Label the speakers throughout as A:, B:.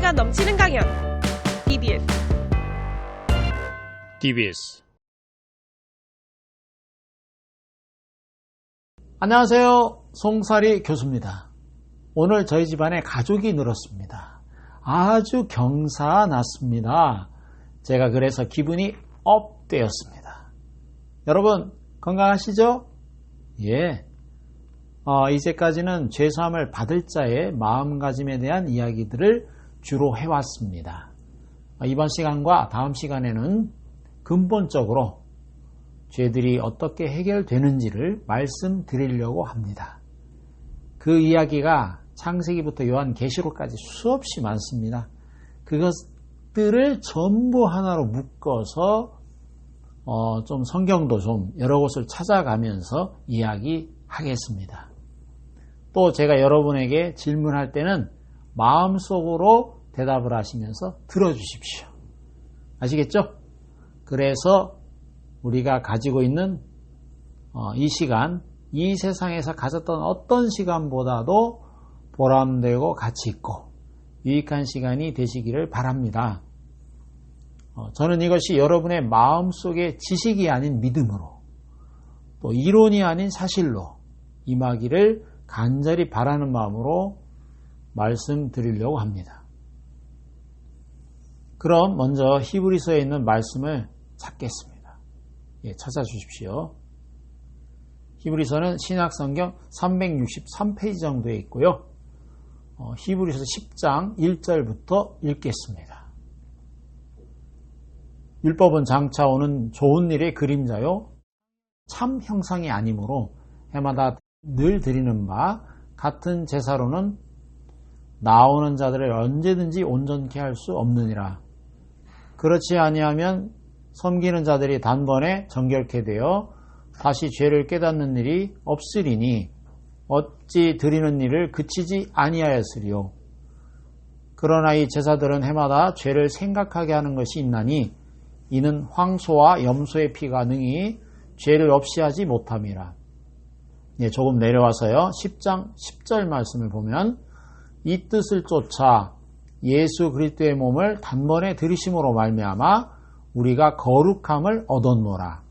A: 에너지가 넘치는 강연
B: DBS 안녕하세요. 송사리 교수입니다. 오늘 저희 집안에 가족이 늘었습니다. 아주 경사났습니다. 제가 그래서 기분이 업되었습니다. 여러분 건강하시죠? 예. 이제까지는 죄사함을 받을 자의 마음가짐에 대한 이야기들을 주로 해왔습니다. 이번 시간과 다음 시간에는 근본적으로 죄들이 어떻게 해결되는지를 말씀드리려고 합니다. 그 이야기가 창세기부터 요한계시록까지 수없이 많습니다. 그것들을 전부 하나로 묶어서 좀 성경도 좀 여러 곳을 찾아가면서 이야기하겠습니다. 또 제가 여러분에게 질문할 때는 마음속으로 대답을 하시면서 들어주십시오. 아시겠죠? 그래서 우리가 가지고 있는 이 시간, 이 세상에서 가졌던 어떤 시간보다도 보람되고 가치 있고 유익한 시간이 되시기를 바랍니다. 저는 이것이 여러분의 마음속의 지식이 아닌 믿음으로 또 이론이 아닌 사실로 임하기를 간절히 바라는 마음으로 말씀드리려고 합니다. 그럼 먼저 히브리서에 있는 말씀을 찾겠습니다. 찾아주십시오. 히브리서는 신약성경 363페이지 정도에 있고요. 히브리서 10장 1절부터 읽겠습니다. 율법은 장차 오는 좋은 일의 그림자요 참 형상이 아니므로 해마다 늘 드리는 바 같은 제사로는 나오는 자들을 언제든지 온전케 할 수 없느니라. 그렇지 아니하면 섬기는 자들이 단번에 정결케 되어 다시 죄를 깨닫는 일이 없으리니 어찌 드리는 일을 그치지 아니하였으리요. 그러나 이 제사들은 해마다 죄를 생각하게 하는 것이 있나니 이는 황소와 염소의 피가 능히 죄를 없이 하지 못함이라. 조금 내려와서요. 10장 10절 말씀을 보면 이 뜻을 쫓아 예수 그리스도의 몸을 단번에 들이심으로 말미암아 우리가 거룩함을 얻었노라.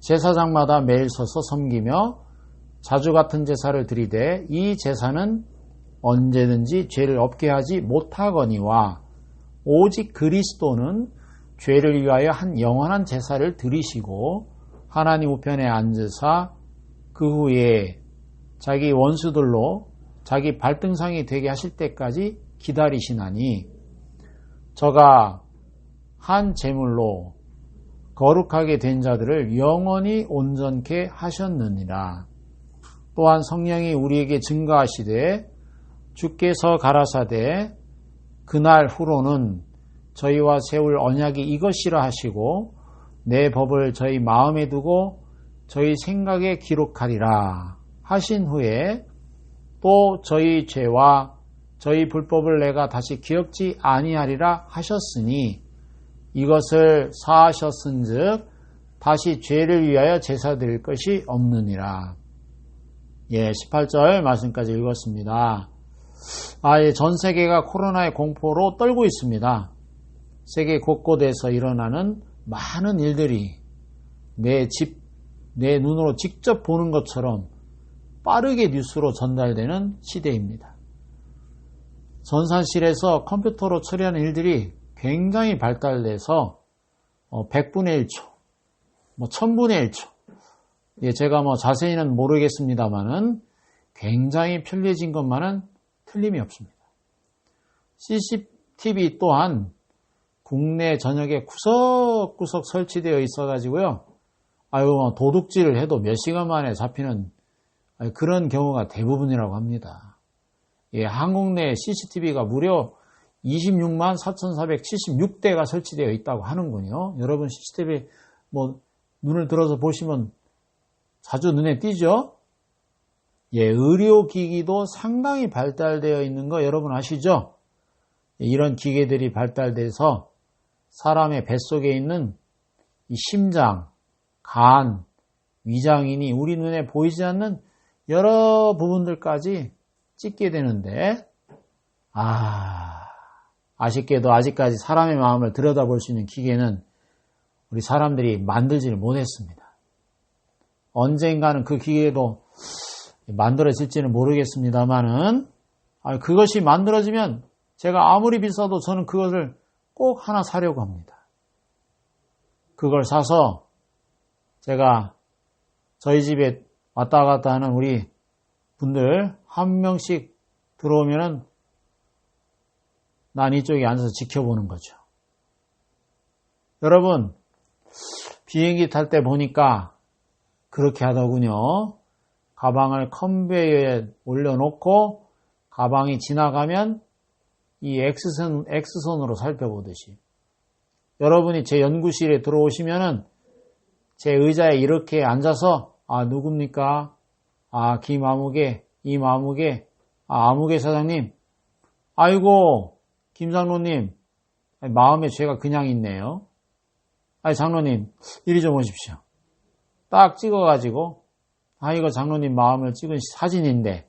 B: 제사장마다 매일 서서 섬기며 자주 같은 제사를 드리되 이 제사는 언제든지 죄를 없게 하지 못하거니와 오직 그리스도는 죄를 위하여 한 영원한 제사를 드리시고 하나님 우편에 앉으사 그 후에 자기 원수들로 자기 발등상이 되게 하실 때까지 기다리시나니 저가 한 제물로 거룩하게 된 자들을 영원히 온전케 하셨느니라. 또한 성령이 우리에게 증거하시되 주께서 가라사대 그날 후로는 저희와 세울 언약이 이것이라 하시고 내 법을 저희 마음에 두고 저희 생각에 기록하리라 하신 후에 또 저희 죄와 저희 불법을 내가 다시 기억지 아니하리라 하셨으니 이것을 사하셨은즉 다시 죄를 위하여 제사 드릴 것이 없느니라. 18절 말씀까지 읽었습니다. 전 세계가 코로나의 공포로 떨고 있습니다. 세계 곳곳에서 일어나는 많은 일들이 내 눈으로 직접 보는 것처럼 빠르게 뉴스로 전달되는 시대입니다. 전산실에서 컴퓨터로 처리하는 일들이 굉장히 발달돼서 100분의 1초, 1000분의 1초. 제가 자세히는 모르겠습니다만은 굉장히 편리해진 것만은 틀림이 없습니다. CCTV 또한 국내 전역에 구석구석 설치되어 있어가지고요. 도둑질을 해도 몇 시간 만에 잡히는 그런 경우가 대부분이라고 합니다. 한국 내 CCTV가 무려 26만 4,476대가 설치되어 있다고 하는군요. 여러분 CCTV 눈을 들어서 보시면 자주 눈에 띄죠? 의료기기도 상당히 발달되어 있는 거 여러분 아시죠? 이런 기계들이 발달돼서 사람의 뱃속에 있는 이 심장, 간, 위장인이 우리 눈에 보이지 않는 여러 부분들까지 찍게 되는데 아쉽게도 아직까지 사람의 마음을 들여다볼 수 있는 기계는 우리 사람들이 만들지를 못했습니다. 언젠가는 그 기계도 만들어질지는 모르겠습니다만은, 그것이 만들어지면 제가 아무리 비싸도 저는 그것을 꼭 하나 사려고 합니다. 그걸 사서 제가 저희 집에 왔다 갔다 하는 우리 분들 한 명씩 들어오면은 난 이쪽에 앉아서 지켜보는 거죠. 여러분, 비행기 탈 때 보니까 그렇게 하더군요. 가방을 컨베이어에 올려놓고 가방이 지나가면 이 X선으로 살펴보듯이. 여러분이 제 연구실에 들어오시면은 제 의자에 이렇게 앉아서 누굽니까? 김아무개, 임아무개, 아무개 사장님. 아이고, 김장로님. 마음에 죄가 그냥 있네요. 장로님, 이리 좀 오십시오. 딱 찍어가지고, 이거 장로님 마음을 찍은 사진인데,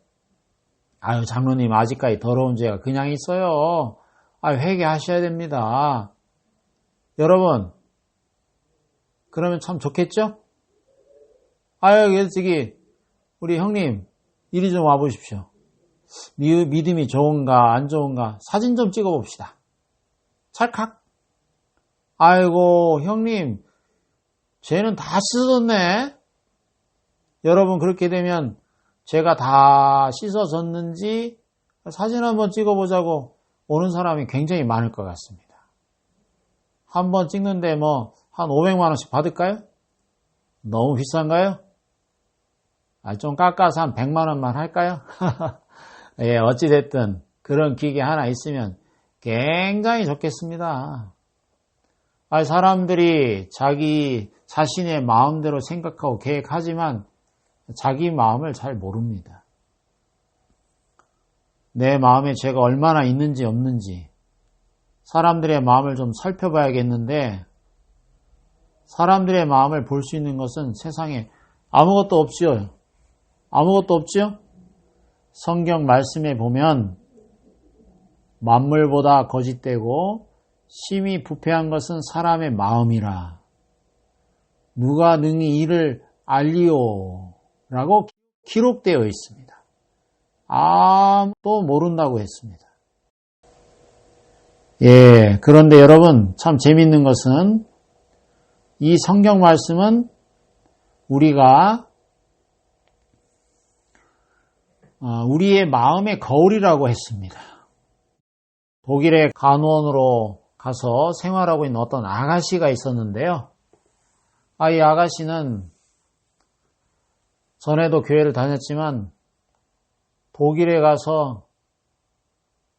B: 장로님 아직까지 더러운 죄가 그냥 있어요. 회개하셔야 됩니다. 여러분, 그러면 참 좋겠죠? 저기, 우리 형님, 이리 좀 와보십시오. 믿음이 좋은가, 안 좋은가, 사진 좀 찍어봅시다. 찰칵. 아이고, 형님, 죄는 다 씻어졌네? 여러분, 그렇게 되면 죄가 다 씻어졌는지 사진 한번 찍어보자고 오는 사람이 굉장히 많을 것 같습니다. 한번 찍는데 한 500만원씩 받을까요? 너무 비싼가요? 좀 깎아서 한 100만원만 할까요? 예, 어찌됐든 그런 기계 하나 있으면 굉장히 좋겠습니다. 사람들이 자기 자신의 마음대로 생각하고 계획하지만 자기 마음을 잘 모릅니다. 내 마음에 죄가 얼마나 있는지 없는지 사람들의 마음을 좀 살펴봐야겠는데, 사람들의 마음을 볼 수 있는 것은 세상에 아무것도 없지요. 아무것도 없지요? 성경 말씀에 보면 만물보다 거짓되고 심히 부패한 것은 사람의 마음이라. 누가 능히 이를 알리오? 라고 기록되어 있습니다. 아무도 모른다고 했습니다. 예, 그런데 여러분, 참 재밌는 것은 이 성경 말씀은 우리가 우리의 마음의 거울이라고 했습니다. 독일의 간호원으로 가서 생활하고 있는 어떤 아가씨가 있었는데요. 이 아가씨는 전에도 교회를 다녔지만 독일에 가서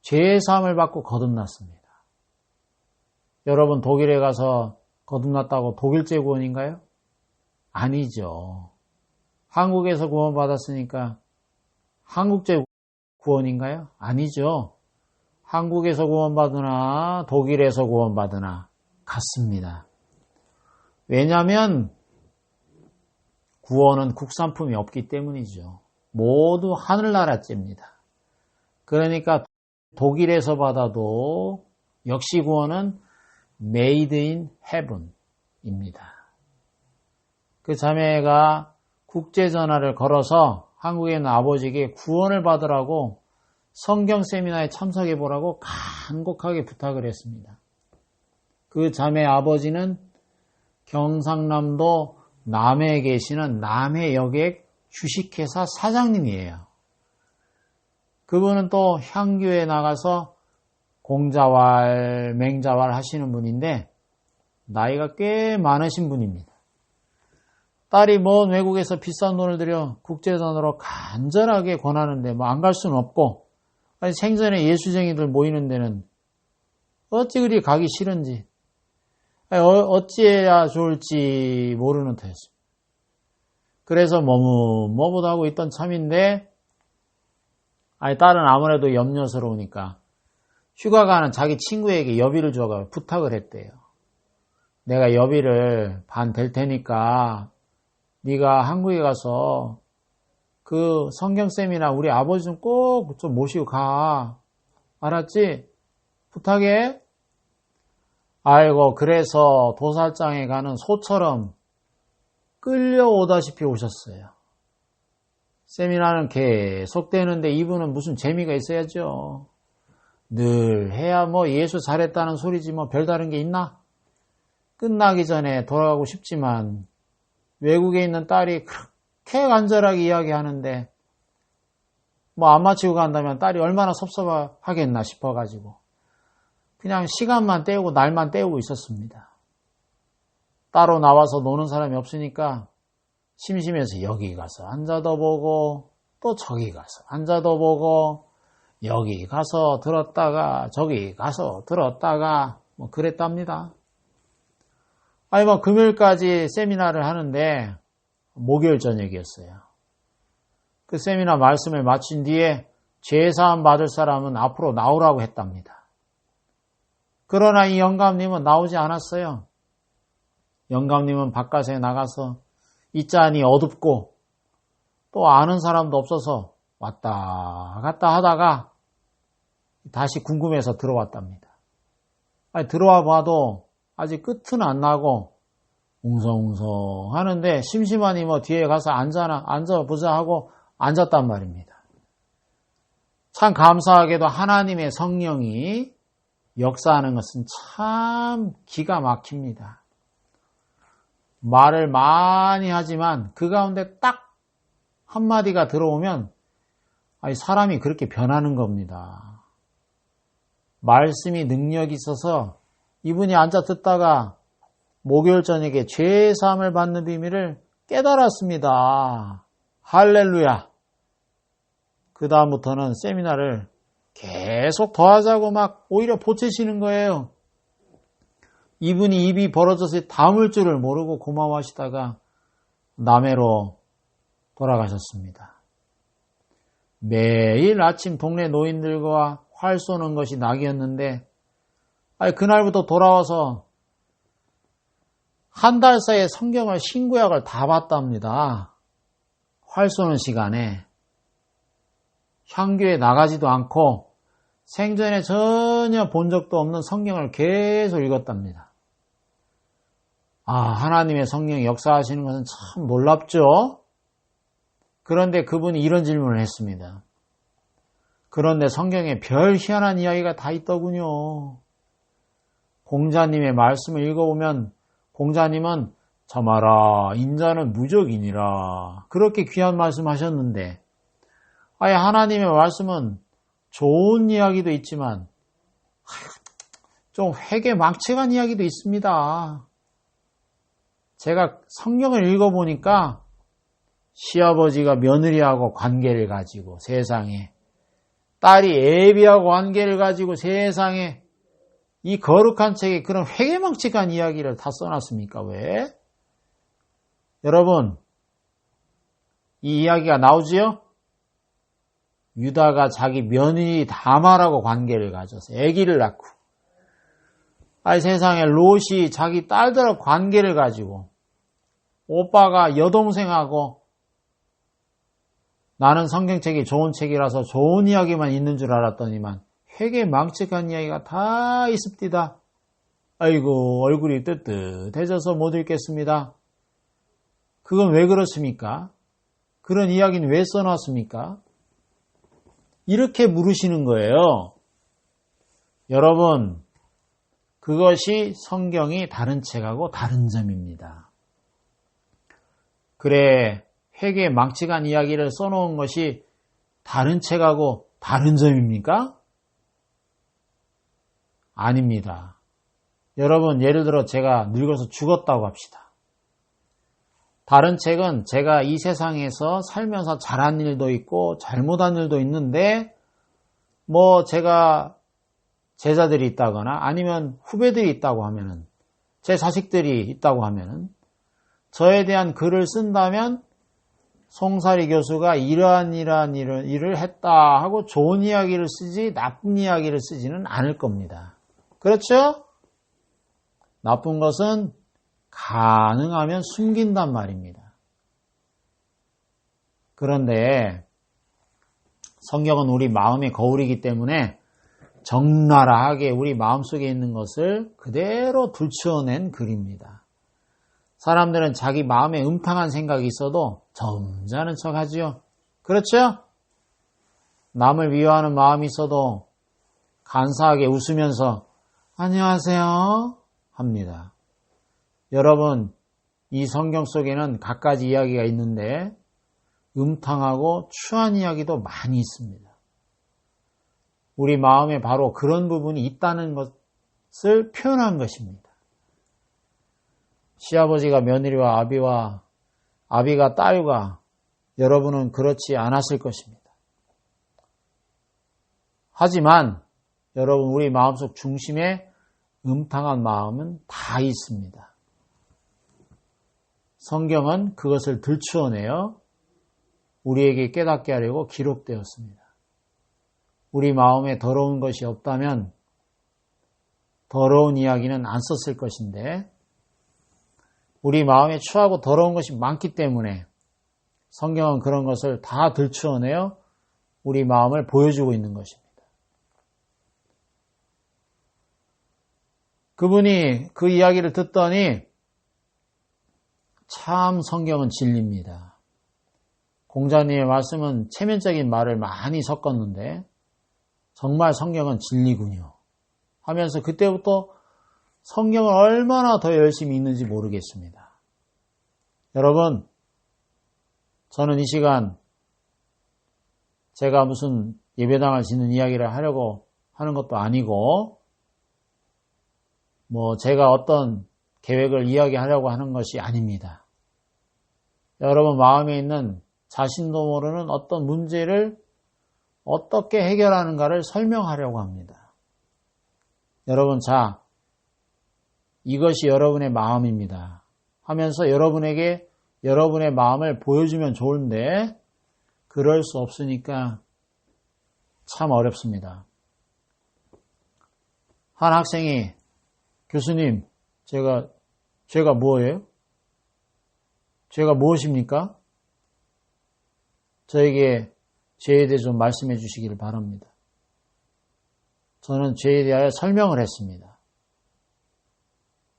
B: 죄의 사함을 받고 거듭났습니다. 여러분, 독일에 가서 거듭났다고 독일제 구원인가요? 아니죠. 한국에서 구원받았으니까 한국제 구원인가요? 아니죠. 한국에서 구원받으나 독일에서 구원받으나 같습니다. 왜냐하면 구원은 국산품이 없기 때문이죠. 모두 하늘나라째입니다. 그러니까 독일에서 받아도 역시 구원은 Made in Heaven입니다. 그 자매가 국제전화를 걸어서 한국에 있는 아버지에게 구원을 받으라고 성경 세미나에 참석해보라고 간곡하게 부탁을 했습니다. 그 자매 아버지는 경상남도 남해에 계시는 남해여객 주식회사 사장님이에요. 그분은 또 향교에 나가서 공자왈, 맹자왈 하시는 분인데 나이가 꽤 많으신 분입니다. 딸이 먼 외국에서 비싼 돈을 들여 국제전으로 간절하게 권하는데 안 갈 수는 없고, 생전에 예수쟁이들 모이는 데는 어찌 그리 가기 싫은지, 어찌해야 좋을지 모르는 터였습니다. 그래서 머뭇하고 있던 참인데, 딸은 아무래도 염려스러우니까 휴가 가는 자기 친구에게 여비를 줘가 부탁을 했대요. 내가 여비를 반 될 테니까 네가 한국에 가서 그 성경쌤이나 우리 아버지 좀 꼭 좀 모시고 가. 알았지? 부탁해. 아이고, 그래서 도살장에 가는 소처럼 끌려오다시피 오셨어요. 세미나는 계속되는데 이분은 무슨 재미가 있어야죠. 늘 해야 뭐 예수 잘했다는 소리지 뭐 별다른 게 있나? 끝나기 전에 돌아가고 싶지만 외국에 있는 딸이 그렇게 간절하게 이야기하는데 뭐 안 마치고 간다면 딸이 얼마나 섭섭하겠나 싶어가지고 그냥 시간만 때우고 날만 때우고 있었습니다. 따로 나와서 노는 사람이 없으니까 심심해서 여기 가서 앉아도 보고 또 저기 가서 앉아도 보고 여기 가서 들었다가 저기 가서 들었다가 뭐 그랬답니다. 아니 뭐 금요일까지 세미나를 하는데 목요일 저녁이었어요. 그 세미나 말씀을 마친 뒤에 죄사함 받을 사람은 앞으로 나오라고 했답니다. 그러나 이 영감님은 나오지 않았어요. 영감님은 바깥에 나가서 있자니 어둡고 또 아는 사람도 없어서 왔다 갔다 하다가 다시 궁금해서 들어왔답니다. 아니, 들어와 봐도 아직 끝은 안 나고 웅성웅성 하는데 심심하니 뭐 뒤에 가서 앉아보자 하고 앉았단 말입니다. 참 감사하게도 하나님의 성령이 역사하는 것은 참 기가 막힙니다. 말을 많이 하지만 그 가운데 딱 한마디가 들어오면 사람이 그렇게 변하는 겁니다. 말씀이 능력이 있어서 이분이 앉아 듣다가 목요일 저녁에 죄의 사함을 받는 비밀을 깨달았습니다. 할렐루야. 그 다음부터는 세미나를 계속 더 하자고 막 오히려 보채시는 거예요. 이분이 입이 벌어져서 다물 줄을 모르고 고마워하시다가 남해로 돌아가셨습니다. 매일 아침 동네 노인들과 활 쏘는 것이 낙이었는데 그날부터 돌아와서 한 달 사이에 성경을 신구약을 다 봤답니다. 활 쏘는 시간에 향교에 나가지도 않고 생전에 전혀 본 적도 없는 성경을 계속 읽었답니다. 하나님의 성령이 역사하시는 것은 참 놀랍죠? 그런데 그분이 이런 질문을 했습니다. 그런데 성경에 별 희한한 이야기가 다 있더군요. 공자님의 말씀을 읽어보면 공자님은 참아라 인자는 무적이니라 그렇게 귀한 말씀하셨는데 하나님의 말씀은 좋은 이야기도 있지만 좀 회개망측한 이야기도 있습니다. 제가 성경을 읽어보니까 시아버지가 며느리하고 관계를 가지고 세상에 딸이 애비하고 관계를 가지고 세상에 이 거룩한 책에 그런 회개망측한 이야기를 다 써놨습니까? 왜? 여러분 이 이야기가 나오지요? 유다가 자기 며느리 다말하고 관계를 가져서 아기를 낳고 세상에 롯이 자기 딸들하고 관계를 가지고 오빠가 여동생하고 나는 성경책이 좋은 책이라서 좋은 이야기만 있는 줄 알았더니만 회개망측한 이야기가 다 있습니다. 아이고 얼굴이 뜨뜻해져서 못 읽겠습니다. 그건 왜 그렇습니까? 그런 이야기는 왜 써놨습니까? 이렇게 물으시는 거예요. 여러분 그것이 성경이 다른 책하고 다른 점입니다. 그래 회개망측한 이야기를 써놓은 것이 다른 책하고 다른 점입니까? 아닙니다. 여러분 예를 들어 제가 늙어서 죽었다고 합시다. 다른 책은 제가 이 세상에서 살면서 잘한 일도 있고 잘못한 일도 있는데 뭐 제가 제자들이 있다거나 아니면 후배들이 있다고 하면은 제 자식들이 있다고 하면은 저에 대한 글을 쓴다면 송사리 교수가 이러한 일을 했다 하고 좋은 이야기를 쓰지 나쁜 이야기를 쓰지는 않을 겁니다. 그렇죠? 나쁜 것은 가능하면 숨긴단 말입니다. 그런데 성경은 우리 마음의 거울이기 때문에 적나라하게 우리 마음속에 있는 것을 그대로 들추어낸 글입니다. 사람들은 자기 마음에 음탕한 생각이 있어도 점잖은 척 하지요. 그렇죠? 남을 위로하는 마음이 있어도 간사하게 웃으면서 안녕하세요 합니다. 여러분, 이 성경 속에는 갖가지 이야기가 있는데 음탕하고 추한 이야기도 많이 있습니다. 우리 마음에 바로 그런 부분이 있다는 것을 표현한 것입니다. 시아버지가 며느리와 아비가 딸과 여러분은 그렇지 않았을 것입니다. 하지만 여러분, 우리 마음속 중심에 음탕한 마음은 다 있습니다. 성경은 그것을 들추어내어 우리에게 깨닫게 하려고 기록되었습니다. 우리 마음에 더러운 것이 없다면 더러운 이야기는 안 썼을 것인데 우리 마음에 추하고 더러운 것이 많기 때문에 성경은 그런 것을 다 들추어내어 우리 마음을 보여주고 있는 것입니다. 그분이 그 이야기를 듣더니 참 성경은 진리입니다. 공자님의 말씀은 체면적인 말을 많이 섞었는데 정말 성경은 진리군요 하면서 그때부터 성경을 얼마나 더 열심히 읽는지 모르겠습니다. 여러분, 저는 이 시간 제가 무슨 예배당을 짓는 이야기를 하려고 하는 것도 아니고 제가 어떤 계획을 이야기하려고 하는 것이 아닙니다. 여러분 마음에 있는 자신도 모르는 어떤 문제를 어떻게 해결하는가를 설명하려고 합니다. 여러분, 자, 이것이 여러분의 마음입니다 하면서 여러분에게 여러분의 마음을 보여주면 좋은데 그럴 수 없으니까 참 어렵습니다. 한 학생이 교수님, 제가 뭐예요? 제가 무엇입니까? 저에게 죄에 대해 좀 말씀해 주시기를 바랍니다. 저는 죄에 대하여 설명을 했습니다.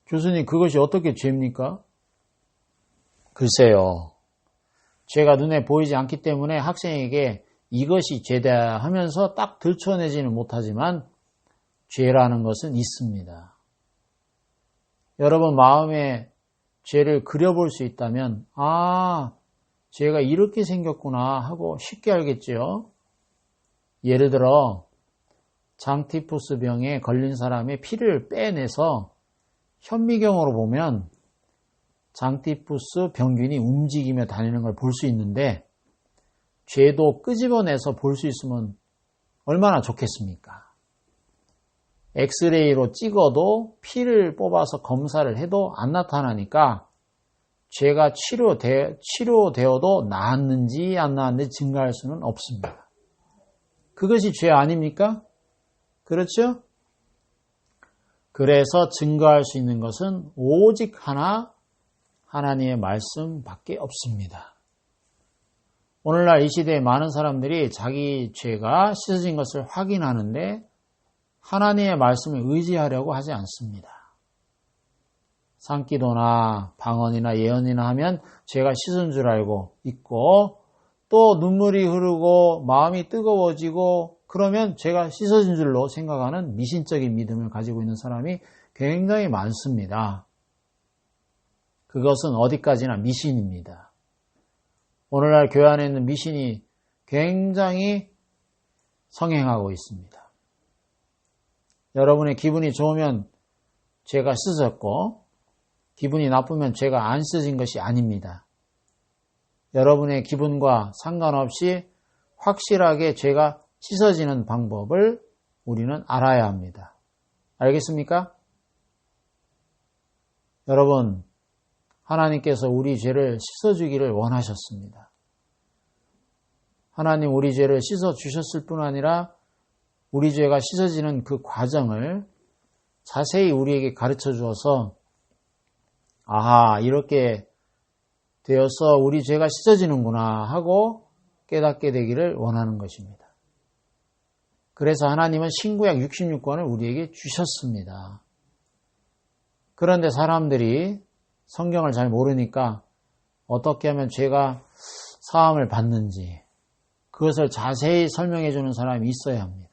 B: 교수님, 그것이 어떻게 죄입니까? 글쎄요. 죄가 눈에 보이지 않기 때문에 학생에게 이것이 죄다 하면서 딱 들춰내지는 못하지만 죄라는 것은 있습니다. 여러분 마음에 죄를 그려볼 수 있다면 죄가 이렇게 생겼구나 하고 쉽게 알겠죠. 예를 들어 장티푸스 병에 걸린 사람의 피를 빼내서 현미경으로 보면 장티푸스 병균이 움직이며 다니는 걸 볼 수 있는데 죄도 끄집어내서 볼 수 있으면 얼마나 좋겠습니까? 엑스레이로 찍어도 피를 뽑아서 검사를 해도 안 나타나니까 죄가 치료되어도 나았는지 안 나았는지 증가할 수는 없습니다. 그것이 죄 아닙니까? 그렇죠? 그래서 증거할 수 있는 것은 오직 하나님의 말씀밖에 없습니다. 오늘날 이 시대에 많은 사람들이 자기 죄가 씻어진 것을 확인하는데 하나님의 말씀을 의지하려고 하지 않습니다. 산기도나 방언이나 예언이나 하면 죄가 씻은 줄 알고 있고 또 눈물이 흐르고 마음이 뜨거워지고 그러면 죄가 씻어진 줄로 생각하는 미신적인 믿음을 가지고 있는 사람이 굉장히 많습니다. 그것은 어디까지나 미신입니다. 오늘날 교회 안에 있는 미신이 굉장히 성행하고 있습니다. 여러분의 기분이 좋으면 죄가 씻어졌고 기분이 나쁘면 죄가 안 씻어진 것이 아닙니다. 여러분의 기분과 상관없이 확실하게 죄가 씻어지는 방법을 우리는 알아야 합니다. 알겠습니까? 여러분, 하나님께서 우리 죄를 씻어주기를 원하셨습니다. 하나님 우리 죄를 씻어주셨을 뿐 아니라 우리 죄가 씻어지는 그 과정을 자세히 우리에게 가르쳐 주어서 이렇게 되어서 우리 죄가 씻어지는구나 하고 깨닫게 되기를 원하는 것입니다. 그래서 하나님은 신구약 66권을 우리에게 주셨습니다. 그런데 사람들이 성경을 잘 모르니까 어떻게 하면 죄가 사함을 받는지 그것을 자세히 설명해 주는 사람이 있어야 합니다.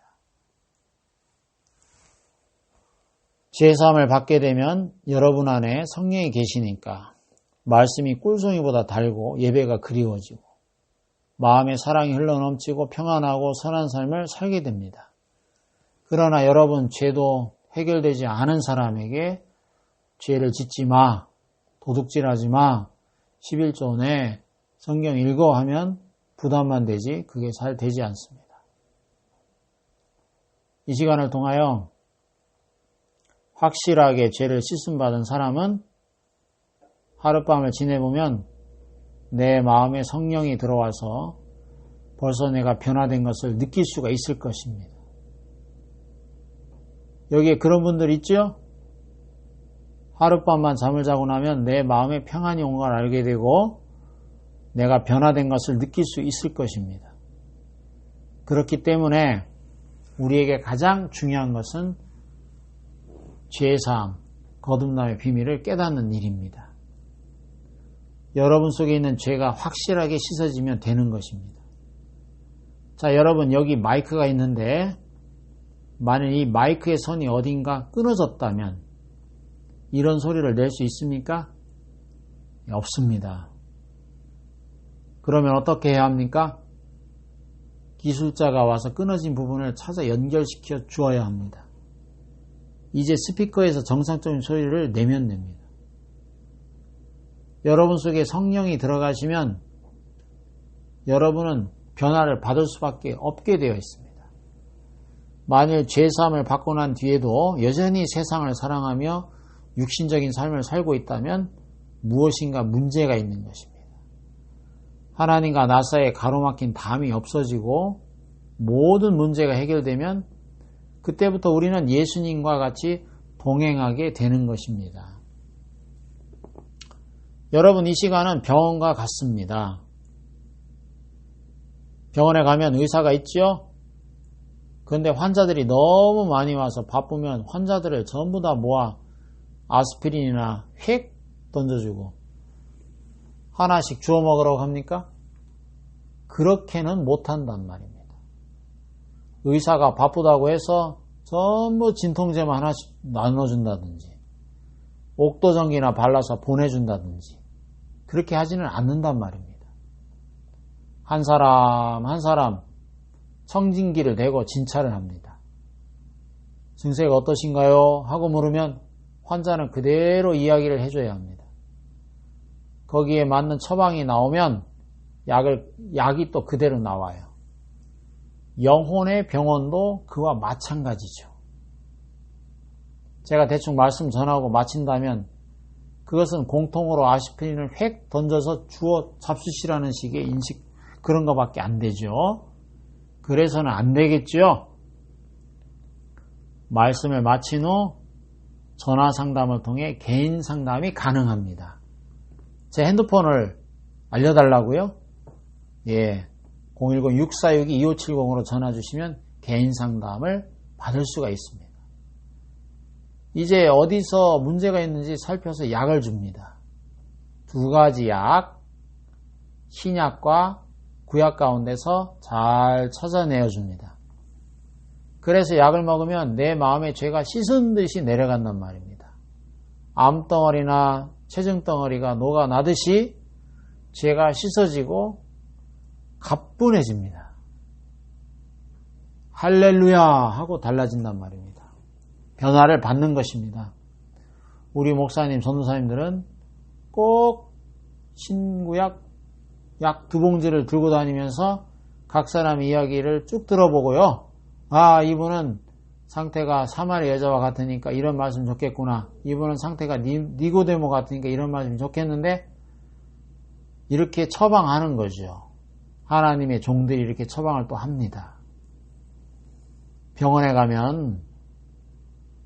B: 죄 사함을 받게 되면 여러분 안에 성령이 계시니까 말씀이 꿀송이보다 달고 예배가 그리워지고 마음에 사랑이 흘러넘치고 평안하고 선한 삶을 살게 됩니다. 그러나 여러분 죄도 해결되지 않은 사람에게 죄를 짓지 마, 도둑질하지 마, 11조 내 성경 읽어 하면 부담만 되지 그게 잘 되지 않습니다. 이 시간을 통하여 확실하게 죄를 씻음받은 사람은 하룻밤을 지내보면 내 마음에 성령이 들어와서 벌써 내가 변화된 것을 느낄 수가 있을 것입니다. 여기에 그런 분들 있죠? 하룻밤만 잠을 자고 나면 내 마음에 평안이 온 걸 알게 되고 내가 변화된 것을 느낄 수 있을 것입니다. 그렇기 때문에 우리에게 가장 중요한 것은 죄사함, 거듭남의 비밀을 깨닫는 일입니다. 여러분 속에 있는 죄가 확실하게 씻어지면 되는 것입니다. 자, 여러분 여기 마이크가 있는데 만일 이 마이크의 선이 어딘가 끊어졌다면 이런 소리를 낼 수 있습니까? 없습니다. 그러면 어떻게 해야 합니까? 기술자가 와서 끊어진 부분을 찾아 연결시켜 주어야 합니다. 이제 스피커에서 정상적인 소리를 내면 됩니다. 여러분 속에 성령이 들어가시면 여러분은 변화를 받을 수밖에 없게 되어 있습니다. 만일 죄사함을 받고 난 뒤에도 여전히 세상을 사랑하며 육신적인 삶을 살고 있다면 무엇인가 문제가 있는 것입니다. 하나님과 나 사이에 가로막힌 담이 없어지고 모든 문제가 해결되면 그때부터 우리는 예수님과 같이 동행하게 되는 것입니다. 여러분 이 시간은 병원과 같습니다. 병원에 가면 의사가 있죠? 그런데 환자들이 너무 많이 와서 바쁘면 환자들을 전부 다 모아 아스피린이나 휙 던져주고 하나씩 주워 먹으라고 합니까? 그렇게는 못한단 말입니다. 의사가 바쁘다고 해서 전부 진통제만 하나씩 나눠준다든지 옥도전기나 발라서 보내준다든지 그렇게 하지는 않는단 말입니다. 한 사람 한 사람 청진기를 대고 진찰을 합니다. 증세가 어떠신가요? 하고 물으면 환자는 그대로 이야기를 해줘야 합니다. 거기에 맞는 처방이 나오면 약이 또 그대로 나와요. 영혼의 병원도 그와 마찬가지죠. 제가 대충 말씀 전하고 마친다면 그것은 공통으로 아스피린을 획 던져서 주워 잡수시라는 식의 인식 그런 것밖에 안 되죠. 그래서는 안 되겠죠. 말씀을 마친 후 전화 상담을 통해 개인 상담이 가능합니다. 제 핸드폰을 알려달라고요? 예, 010-6462-2570으로 전화 주시면 개인 상담을 받을 수가 있습니다. 이제 어디서 문제가 있는지 살펴서 약을 줍니다. 두 가지 약, 신약과 구약 가운데서 잘 찾아내어 줍니다. 그래서 약을 먹으면 내 마음의 죄가 씻은 듯이 내려간단 말입니다. 암덩어리나 체증덩어리가 녹아나듯이 죄가 씻어지고 가뿐해집니다. 할렐루야 하고 달라진단 말입니다. 변화를 받는 것입니다. 우리 목사님, 전도사님들은 꼭 신구약 약 2봉지를 들고 다니면서 각 사람 이야기를 쭉 들어보고요. 아, 이분은 상태가 사마리 여자와 같으니까 이런 말씀 좋겠구나. 이분은 상태가 니고데모 같으니까 이런 말씀 좋겠는데 이렇게 처방하는 거죠. 하나님의 종들이 이렇게 처방을 또 합니다. 병원에 가면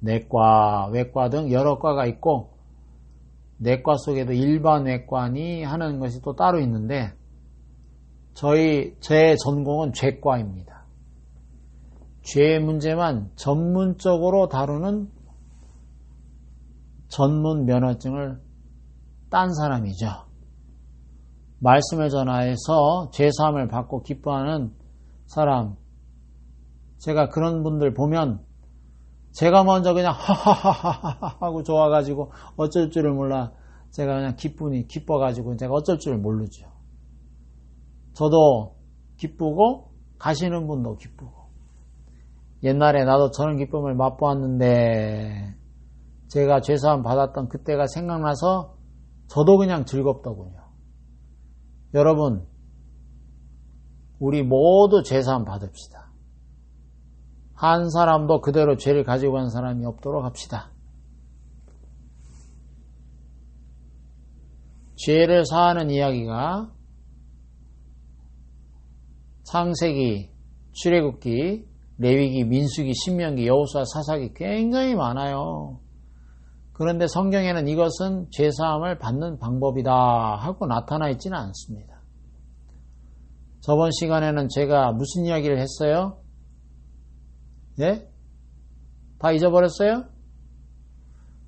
B: 내과, 외과 등 여러 과가 있고 내과 속에도 일반 외과니 하는 것이 또 따로 있는데 제 전공은 죄과입니다. 죄의 문제만 전문적으로 다루는 전문 면허증을 딴 사람이죠. 말씀을 전하여서 죄사함을 받고 기뻐하는 사람, 제가 그런 분들 보면 제가 먼저 그냥 하하하하 하고 좋아가지고 어쩔 줄을 몰라 제가 그냥 기뻐가지고 제가 어쩔 줄을 모르죠. 저도 기쁘고 가시는 분도 기쁘고 옛날에 나도 저런 기쁨을 맛보았는데 제가 죄사함 받았던 그때가 생각나서 저도 그냥 즐겁더군요. 여러분, 우리 모두 죄사함 받읍시다. 한 사람도 그대로 죄를 가지고 간 사람이 없도록 합시다. 죄를 사하는 이야기가 창세기, 출애굽기, 레위기, 민수기, 신명기, 여호수아, 사사기 굉장히 많아요. 그런데 성경에는 이것은 죄사함을 받는 방법이다 하고 나타나 있지는 않습니다. 저번 시간에는 제가 무슨 이야기를 했어요? 예? 다 잊어버렸어요?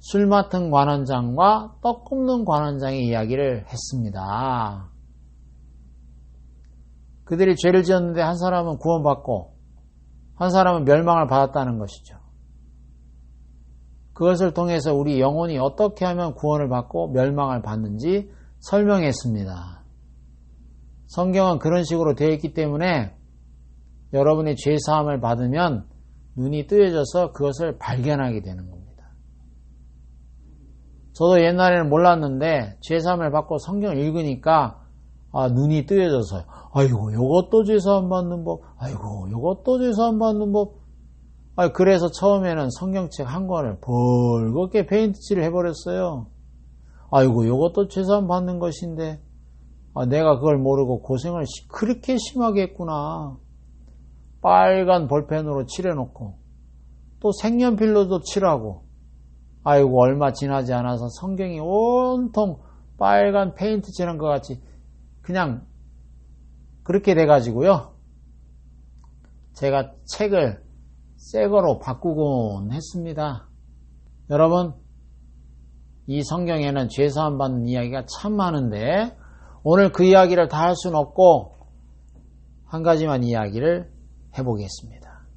B: 술 맡은 관원장과 떡 굽는 관원장의 이야기를 했습니다. 그들이 죄를 지었는데 한 사람은 구원받고 한 사람은 멸망을 받았다는 것이죠. 그것을 통해서 우리 영혼이 어떻게 하면 구원을 받고 멸망을 받는지 설명했습니다. 성경은 그런 식으로 되어 있기 때문에 여러분이 죄사함을 받으면 눈이 뜨여져서 그것을 발견하게 되는 겁니다. 저도 옛날에는 몰랐는데 죄사함을 받고 성경을 읽으니까 눈이 뜨여져서 아이고 요것도 죄사함 받는 법, 아이고 요것도 죄사함 받는 법. 그래서 처음에는 성경책 한 권을 벌겋게 페인트칠을 해버렸어요. 아이고 요것도 죄사함 받는 것인데 내가 그걸 모르고 고생을 그렇게 심하게 했구나. 빨간 볼펜으로 칠해놓고 또 색연필로도 칠하고 아이고 얼마 지나지 않아서 성경이 온통 빨간 페인트 칠한 것 같이 그냥 그렇게 돼가지고요. 제가 책을 새 거로 바꾸곤 했습니다. 여러분, 이 성경에는 죄사함 받는 이야기가 참 많은데 오늘 그 이야기를 다 할 수는 없고 한 가지만 이야기를 해보겠습니다.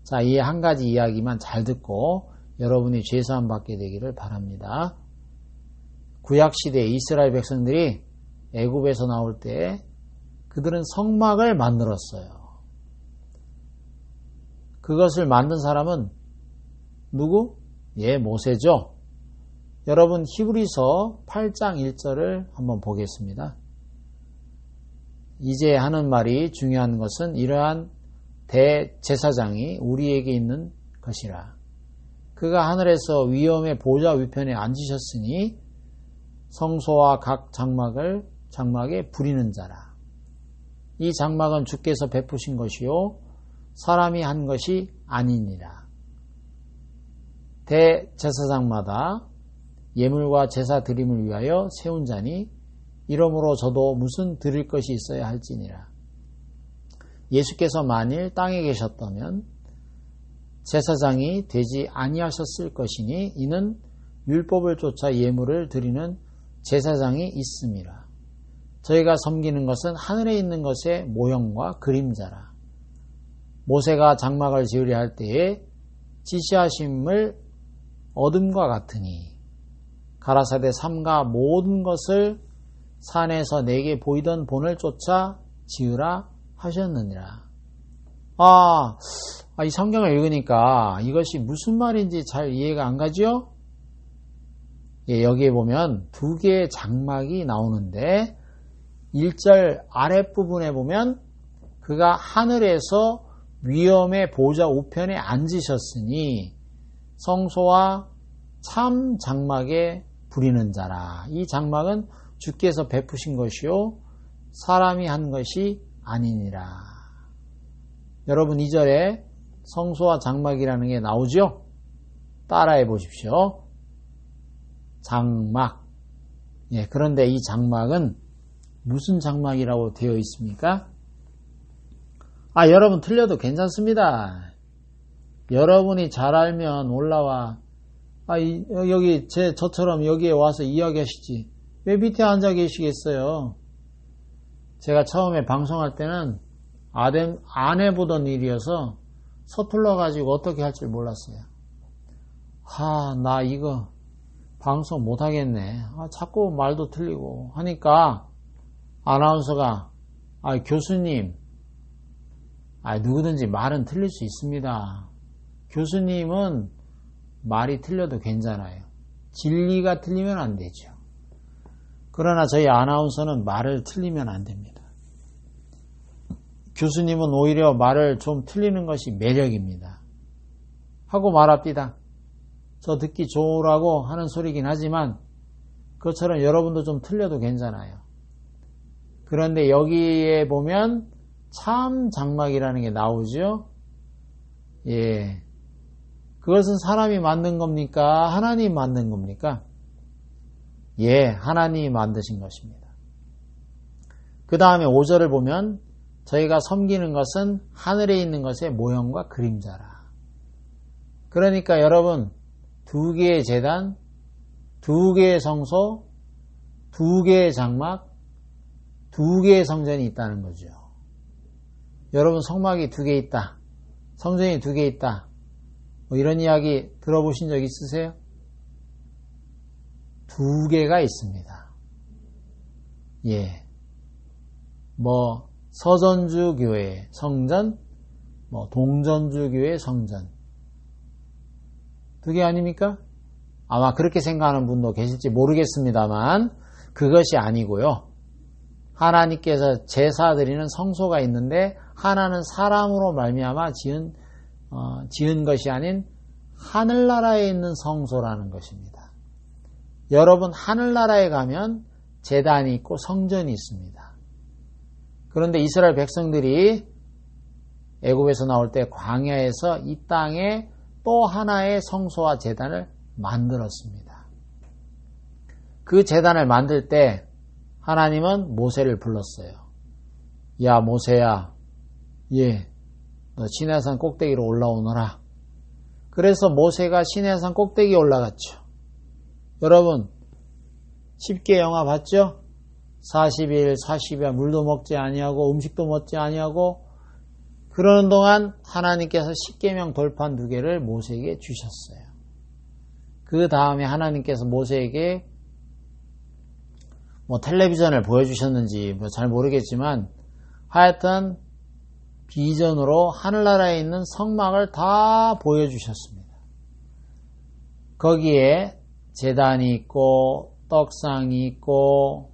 B: 자, 이 한 가지 이야기만 잘 듣고 여러분이 죄사함 받게 되기를 바랍니다. 구약시대 이스라엘 백성들이 애굽에서 나올 때 그들은 성막을 만들었어요. 그것을 만든 사람은 누구? 모세죠. 여러분 히브리서 8장 1절을 한번 보겠습니다. 이제 하는 말이 중요한 것은 이러한 대제사장이 우리에게 있는 것이라. 그가 하늘에서 위엄의 보좌 위편에 앉으셨으니 성소와 각 장막에 부리는 자라. 이 장막은 주께서 베푸신 것이요 사람이 한 것이 아니니라. 대제사장마다 예물과 제사 드림을 위하여 세운 자니 이러므로 저도 무슨 드릴 것이 있어야 할지니라. 예수께서 만일 땅에 계셨다면 제사장이 되지 아니하셨을 것이니 이는 율법을 쫓아 예물을 드리는 제사장이 있음이라. 저희가 섬기는 것은 하늘에 있는 것의 모형과 그림자라. 모세가 장막을 지으려 할 때에 지시하심을 얻음과 같으니 가라사대 삼가 모든 것을 산에서 내게 보이던 본을 쫓아 지으라 하셨느니라. 이 성경을 읽으니까 이것이 무슨 말인지 잘 이해가 안 가죠? 여기에 보면 두 개의 장막이 나오는데 1절 아랫부분에 보면 그가 하늘에서 위엄의 보좌 우편에 앉으셨으니 성소와 참 장막에 부리는 자라. 이 장막은 주께서 베푸신 것이요 사람이 한 것이 아니니라. 여러분 2절에 성소와 장막이라는 게 나오죠? 따라해 보십시오. 장막. 그런데 이 장막은 무슨 장막이라고 되어 있습니까? 여러분 틀려도 괜찮습니다. 여러분이 잘 알면 올라와. 여기 저처럼 여기에 와서 이야기하시지. 왜 밑에 앉아 계시겠어요? 제가 처음에 방송할 때는 안 해보던 일이어서 서툴러가지고 어떻게 할 줄 몰랐어요. 나 이거 방송 못하겠네. 자꾸 말도 틀리고 하니까 아나운서가 교수님, 누구든지 말은 틀릴 수 있습니다. 교수님은 말이 틀려도 괜찮아요. 진리가 틀리면 안 되죠. 그러나 저희 아나운서는 말을 틀리면 안 됩니다. 교수님은 오히려 말을 좀 틀리는 것이 매력입니다. 하고 말합니다. 저 듣기 좋으라고 하는 소리긴 하지만 그것처럼 여러분도 좀 틀려도 괜찮아요. 그런데 여기에 보면 참 장막이라는 게 나오죠. 예. 그것은 사람이 만든 겁니까? 하나님이 만든 겁니까? 예, 하나님이 만드신 것입니다. 그 다음에 5절을 보면 저희가 섬기는 것은 하늘에 있는 것의 모형과 그림자라. 그러니까 여러분 2개의 제단, 2개의 성소, 2개의 장막, 2개의 성전이 있다는 거죠. 여러분 성막이 2개 있다. 성전이 2개 있다. 이런 이야기 들어보신 적 있으세요? 2개가 있습니다. 예. 서전주 교회 성전, 동전주 교회 성전. 2개 아닙니까? 아마 그렇게 생각하는 분도 계실지 모르겠습니다만 그것이 아니고요. 하나님께서 제사 드리는 성소가 있는데 하나는 사람으로 말미암아 지은 것이 아닌 하늘나라에 있는 성소라는 것입니다. 여러분 하늘나라에 가면 제단이 있고 성전이 있습니다. 그런데 이스라엘 백성들이 애굽에서 나올 때 광야에서 이 땅에 또 하나의 성소와 제단을 만들었습니다. 그 제단을 만들 때 하나님은 모세를 불렀어요. 야 모세야, 너 시내산 꼭대기로 올라오너라. 그래서 모세가 시내산 꼭대기에 올라갔죠. 여러분 10개 영화 봤죠? 40일 40일 물도 먹지 아니하고 음식도 먹지 아니하고 그러는 동안 하나님께서 10계명 돌판 2개를 모세에게 주셨어요. 그 다음에 하나님께서 모세에게 텔레비전을 보여주셨는지 잘 모르겠지만 하여튼 비전으로 하늘나라에 있는 성막을 다 보여주셨습니다. 거기에 제단이 있고 떡상이 있고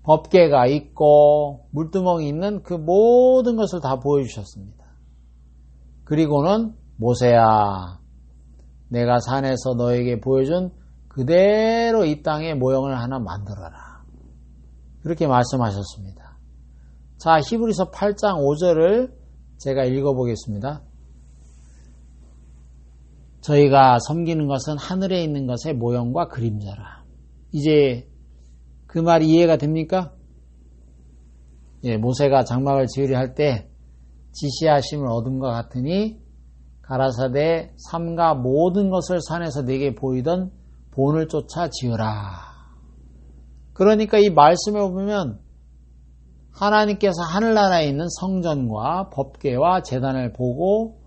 B: 법궤가 있고 물두멍이 있는 그 모든 것을 다 보여주셨습니다. 그리고는 모세야, 내가 산에서 너에게 보여준 그대로 이 땅의 모형을 하나 만들어라. 그렇게 말씀하셨습니다. 자, 히브리서 8장 5절을 제가 읽어보겠습니다. 저희가 섬기는 것은 하늘에 있는 것의 모형과 그림자라. 이제 그 말이 이해가 됩니까? 모세가 장막을 지으려 할 때 지시하심을 얻음과 같으니 가라사대 삼가 모든 것을 산에서 내게 보이던 본을 쫓아 지으라. 그러니까 이 말씀에 보면 하나님께서 하늘나라에 있는 성전과 법궤와 제단을 보고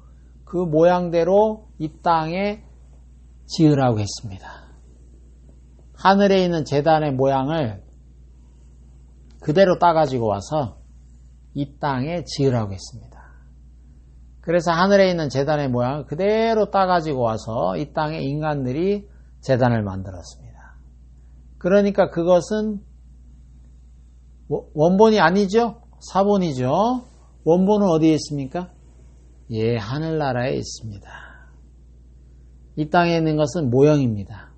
B: 그 모양대로 이 땅에 지으라고 했습니다. 하늘에 있는 제단의 모양을 그대로 따가지고 와서 이 땅에 지으라고 했습니다. 그래서 하늘에 있는 제단의 모양을 그대로 따가지고 와서 이 땅에 인간들이 제단을 만들었습니다. 그러니까 그것은 원본이 아니죠? 사본이죠? 원본은 어디에 있습니까? 하늘나라에 있습니다. 이 땅에 있는 것은 모형입니다.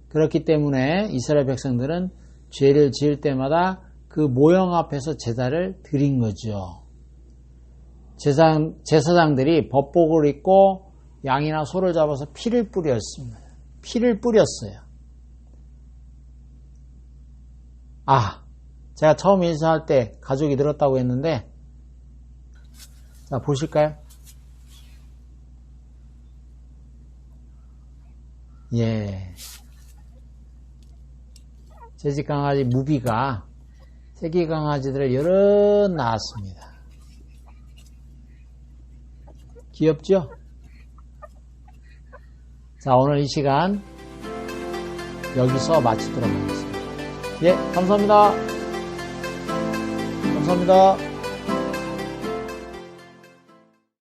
B: 그렇기 때문에 이스라엘 백성들은 죄를 지을 때마다 그 모형 앞에서 제사를 드린 거죠. 제사장들이 법복을 입고 양이나 소를 잡아서 피를 뿌렸습니다. 피를 뿌렸어요. 제가 처음 인사할 때 가족이 늘었다고 했는데 자, 보실까요? 예. 재직 강아지 무비가 새끼 강아지들을 여럿 낳았습니다. 귀엽죠? 자, 오늘 이 시간 여기서 마치도록 하겠습니다. 예, 감사합니다. 감사합니다.